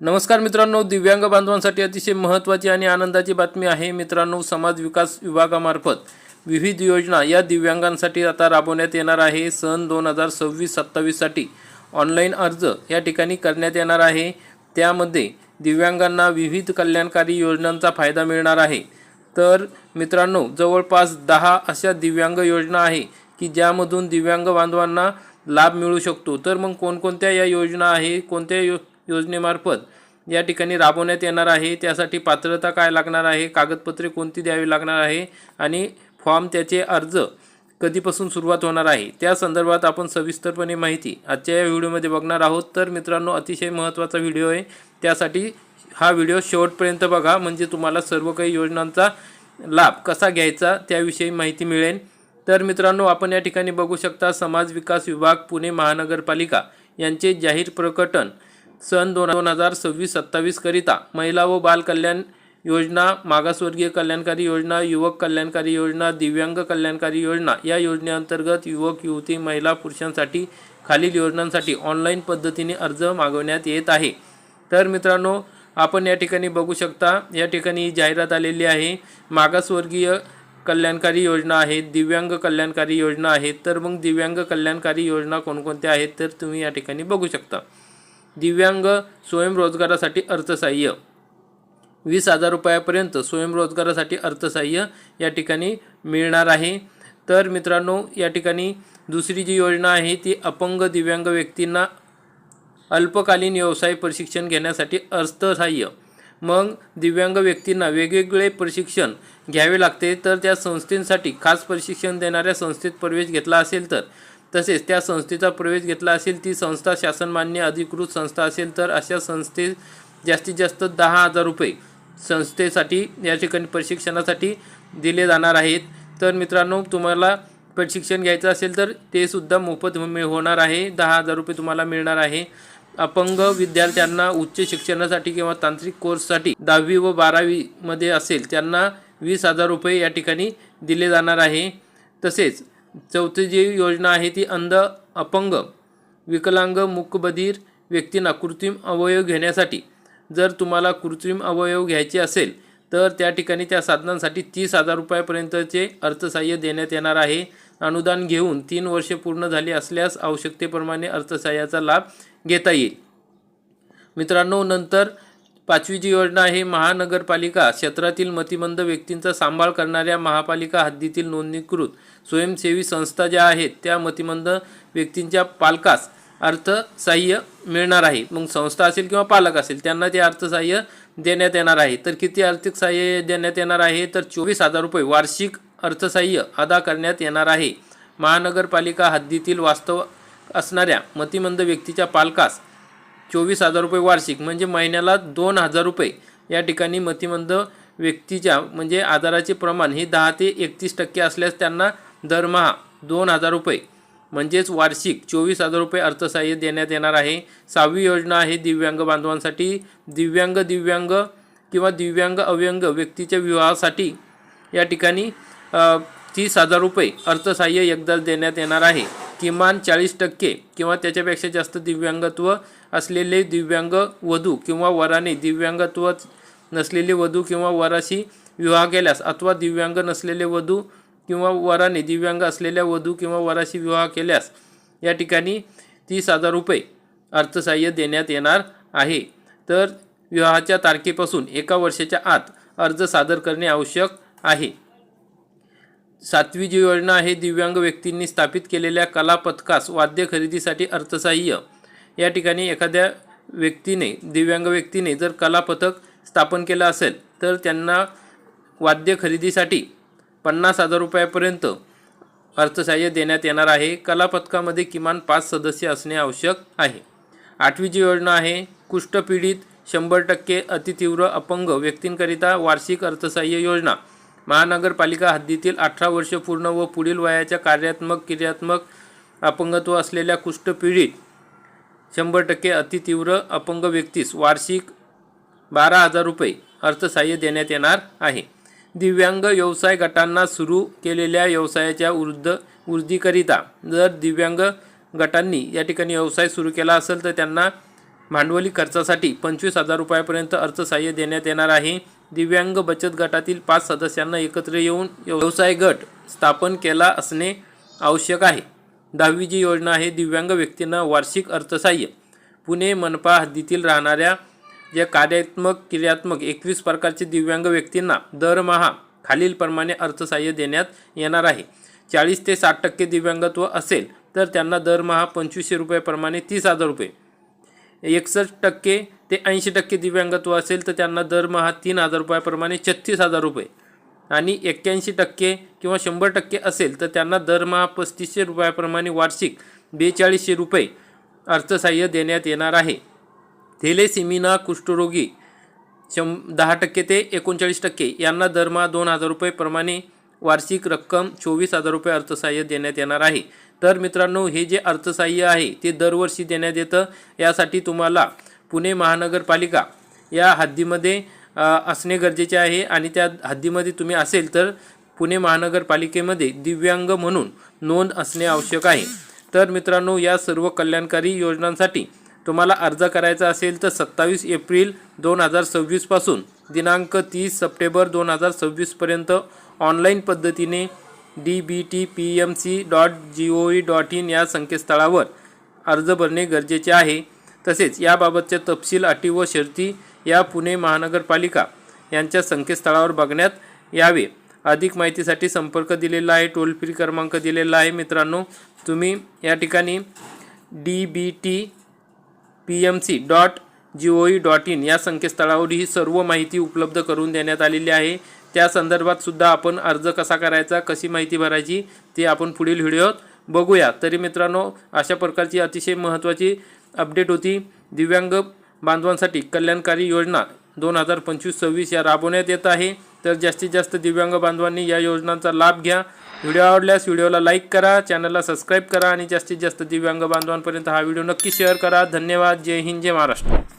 नमस्कार मित्रांनो, दिव्यांग बांधवांसाठी अतिशय महत्त्वाची आणि आनंदाची बातमी आहे। मित्रांनो, समाज विकास विभागामार्फत विविध योजना या दिव्यांगांसाठी आता राबवण्यात येणार आहे। सन 2026-27 साठी ऑनलाईन अर्ज या ठिकाणी करण्यात येणार आहे। त्यामध्ये दिव्यांगांना विविध कल्याणकारी योजनांचा फायदा मिळणार आहे। तर मित्रांनो, जवळपास 10 अशा दिव्यांग योजना आहे की ज्यामधून दिव्यांग बांधवांना लाभ मिळू शकतो। तर मग कोणकोणत्या या योजना आहे, कोणत्या योजनेमार्फत या ठिकाणी राबवण्यात येणार आहे, त्यासाठी पात्रता काय लागणार आहे, कागदपत्रे कोणती द्यावी लागणार आहे आणि फॉर्म त्याचे अर्ज कधीपासून सुरुवात होणार आहे, त्या संदर्भात आपण सविस्तरपणे माहिती आजच्या या व्हिडिओमध्ये बघणार आहोत। तर मित्रांनो, अतिशय महत्त्वाचा व्हिडिओ आहे, त्यासाठी हा व्हिडिओ शेवटपर्यंत बघा, म्हणजे तुम्हाला सर्व काही योजनांचा लाभ कसा घ्यायचा त्याविषयी माहिती मिळेल। तर मित्रांनो, आपण या ठिकाणी बघू शकता, समाज विकास विभाग पुणे महानगरपालिका यांचे जाहीर प्रकटन सन 2026-27 करिता महिला व बाल कल्याण योजना, मागासवर्गीय कल्याणकारी योजना, युवक कल्याणकारी योजना, दिव्यांग कल्याणकारी योजना या योजनेअंतर्गत युवक युवती महिला पुरुषांसाठी खालील योजनांसाठी ऑनलाईन पद्धतीने अर्ज मागवण्यात येत आहे। तर मित्रांनो, आपण या ठिकाणी बघू शकता, या ठिकाणी जाहिरात आलेली आहे। मागासवर्गीय कल्याणकारी योजना आहे, दिव्यांग कल्याणकारी योजना आहे। तर मग दिव्यांग कल्याणकारी योजना कोणकोणत्या आहेत तर तुम्ही या ठिकाणी बघू शकता। दिव्यांग स्वयंरोजगारासाठी अर्थसहाय्य 20,000 रुपयापर्यंत स्वयंरोजगारासाठी अर्थसहाय्य या ठिकाणी मिळणार आहे। तर मित्रांनो, या ठिकाणी दुसरी जी योजना आहे ती अपंग दिव्यांग व्यक्तींना अल्पकालीन व्यवसाय प्रशिक्षण घेण्यासाठी अर्थसहाय्य। मग दिव्यांग व्यक्तींना वेगवेगळे प्रशिक्षण घ्यावे लागते, तर त्या संस्थेसाठी खास प्रशिक्षण देणाऱ्या संस्थेत प्रवेश घेतला असेल तर, तसेच त्या संस्थेचा प्रवेश घेतला असेल, ती संस्था शासनमान्य अधिकृत संस्था असेल तर अशा संस्थेत जास्तीत जास्त 10,000 रुपये संस्थेसाठी या ठिकाणी प्रशिक्षणासाठी दिले जाणार आहेत। तर मित्रांनो, तुम्हाला प्रशिक्षण घ्यायचं असेल तर ते सुद्धा मोफत होणार आहे, 10,000 रुपये तुम्हाला मिळणार आहे। अपंग विद्यार्थ्यांना उच्च शिक्षणासाठी किंवा तांत्रिक कोर्ससाठी 10वी व 12वी मध्ये असेल त्यांना 20,000 रुपये या ठिकाणी दिले जाणार आहे। तसेच चौथी जी योजना आहे ती अंध, अपंग, विकलांग, मूकबधीर व्यक्तींना कृत्रिम अवयव घेण्यासाठी, जर तुम्हाला कृत्रिम अवयव घ्यायचे असेल तर त्या ठिकाणी त्या साधनांसाठी 30,000 रुपयापर्यंतचे अर्थसहाय्य देण्यात येणार आहे। अनुदान घेऊन 3 वर्षे पूर्ण झाली असल्यास आवश्यकतेप्रमाणे अर्थसहाय्याचा लाभ घेता येईल। मित्रांनो, नंतर 5वी जी योजना आहे, महानगरपालिका क्षेत्रातील मतिमंद व्यक्तींचा सांभाळ करणाऱ्या महापालिका हद्दीतील नोंदणीकृत स्वयंसेवी संस्था ज्या आहेत त्या मतिमंद व्यक्तींच्या पालकास अर्थसहाय्य मिळणार आहे। मग संस्था असेल किंवा पालक असेल त्यांना ते अर्थसहाय्य देण्यात येणार आहे। तर किती आर्थिक सहाय्य देण्यात येणार आहे तर 24,000 रुपये वार्षिक अर्थसहाय्य अदा करण्यात येणार आहे। महानगरपालिका हद्दीतील वास्तव असणाऱ्या मतिमंद व्यक्तीच्या पालकास 24,000 रुपये वार्षिक, म्हणजे महिन्याला 2,000 रुपये या ठिकाणी मतिमंद व्यक्तीच्या म्हणजे आधाराचे प्रमाण हे 10 ते 31% असल्यास त्यांना दरमहा 2,000 रुपये म्हणजेच वार्षिक 24,000 रुपये अर्थसहाय्य देण्यात येणार आहे। 6वी योजना आहे दिव्यांग बांधवांसाठी, दिव्यांग किंवा दिव्यांग अव्यंग व्यक्तीच्या विवाहासाठी या ठिकाणी 30,000 रुपये अर्थसहाय्य एकदाच देण्यात येणार आहे। किमान 40% किंवा त्याच्यापेक्षा जास्त दिव्यांगत्व असलेले दिव्यांग वधू किंवा वराने दिव्यांगत्व नसलेले वधू किंवा वराशी विवाह केल्यास, अथवा दिव्यांग नसलेले वधू किंवा वराने दिव्यांग असलेल्या वधू किंवा वराशी विवाह केल्यास या ठिकाणी 30,000 रुपये अर्थसहाय्य देण्यात येणार आहे। तर विवाहाच्या तारखेपासून 1 वर्षाच्या आत अर्ज सादर करणे आवश्यक आहे। 7वी जी योजना आहे, दिव्यांग व्यक्तींनी स्थापित केलेल्या कला पथकास वाद्य खरेदीसाठी अर्थसहाय्य। या ठिकाणी एखाद्या व्यक्तीने, दिव्यांग व्यक्तीने जर कला पथक स्थापन केलं असेल तर त्यांना वाद्य खरेदीसाठी 50,000 रुपयापर्यंत अर्थसहाय्य देण्यात येणार आहे। कला पथकामध्ये किमान 5 सदस्य असणे आवश्यक आहे। 8वी जी योजना आहे, कुष्ठपीडित 100% अतितीव्र अपंग व्यक्तींकरिता वार्षिक अर्थसहाय्य योजना। महानगरपालिका हद्दीतील 18 वर्ष पूर्ण व पुढील वयाच्या क्रियात्मक अपंगत्व असलेल्या कुष्ठपीडित 100% अतितीव्र अपंग व्यक्तीस वार्षिक 12,000 रुपये अर्थसहाय्य देण्यात येणार आहे। दिव्यांग व्यवसाय गटांना सुरू केलेल्या व्यवसायाच्या वृद्धीकरिता, जर दिव्यांग गटांनी या ठिकाणी व्यवसाय सुरू केला असेल तर त्यांना भांडवली खर्चासाठी 25,000 रुपयापर्यंत अर्थसहाय्य देण्यात येणार आहे। दिव्यांग बचत गटातील 5 सदस्यांना एकत्र येऊन व्यवसाय गट स्थापन केला असणे आवश्यक आहे। 10वी जी योजना आहे दिव्यांग व्यक्तींना वार्षिक अर्थसहाय्य। पुणे मनपा हद्दीतील राहणाऱ्या ज्या क्रियात्मक 21 प्रकारचे दिव्यांग व्यक्तींना दरमहा खालीलप्रमाणे अर्थसहाय्य देण्यात येणार आहे। 40 ते 60% दिव्यांगत्व असेल तर त्यांना दरमहा 2500 रुपयाप्रमाणे 30,000 रुपये। 61% ते 80% दिव्यांगत्व असेल तर त्यांना दरमहा 3,000 रुपयाप्रमाणे 36,000 रुपये आणि 81% किंवा 100% असेल तर त्यांना दरमहा 3500 रुपयाप्रमाणे वार्षिक 4200 रुपये अर्थसहाय्य देण्यात येणार आहे। थेलेसेमिया कुष्ठरोगी 10% ते 39% यांना दरमहा 2,000 रुपये प्रमाणे वार्षिक रक्कम 24,000 रुपये अर्थसहाय्य देण्यात येणार आहे। तर मित्रांनो, हे जे अर्थसहाय्य आहे ते दरवर्षी देण्यात येतं। यासाठी तुम्हाला पुणे महानगरपालिका या हद्दीमध्ये असणे गरजेचे आहे आणि त्या हद्दीमध्ये तुम्ही असेल तर पुणे महानगरपालिकेमध्ये दिव्यांग म्हणून नोंद असणे आवश्यक आहे। तर मित्रांनो, या सर्व कल्याणकारी योजनांसाठी तुम्हाला अर्ज करायचा असेल तर 27 एप्रिल 2026 पासून दिनांक 30 सप्टेंबर 2026 पर्यंत ऑनलाईन पद्धतीने dbtpmc.gov.in या संकेतस्थळावर अर्ज भरणे गरजेचे आहे। तसेच याबाबतचे तपशील, अटी व शर्ती या पुणे महानगरपालिका यांच्या संकेतस्थळावर बघण्यात यावे। अधिक माहितीसाठी संपर्क दिलेला आहे, टोल फ्री क्रमांक दिलेला आहे। मित्रांनो, तुम्ही या ठिकाणी dbtpmc.gov.in या संकेतस्थळावर ही सर्व माहिती उपलब्ध करून देण्यात आलेली आहे। त्या संदर्भात सुद्धा आपण अर्ज कसा करायचा, कशी माहिती भरायची ते आपण पुढील व्हिडिओत बघूया। तरी मित्रांनो, अशा प्रकारची अतिशय महत्त्वाची अपडेट होती। दिव्यांग बांधवांसाठी कल्याणकारी योजना 2025-26 या राबवण्यात येत आहे। तर जास्तीत जास्त दिव्यांग बांधवांनी या योजनांचा लाभ घ्या। व्हिडिओ आवडल्यास व्हिडिओला लाईक करा, चॅनलला सबस्क्राईब करा आणि जास्तीत जास्त दिव्यांग बांधवांपर्यंत हा व्हिडिओ नक्की शेअर करा। धन्यवाद। जय हिंद, जय महाराष्ट्र।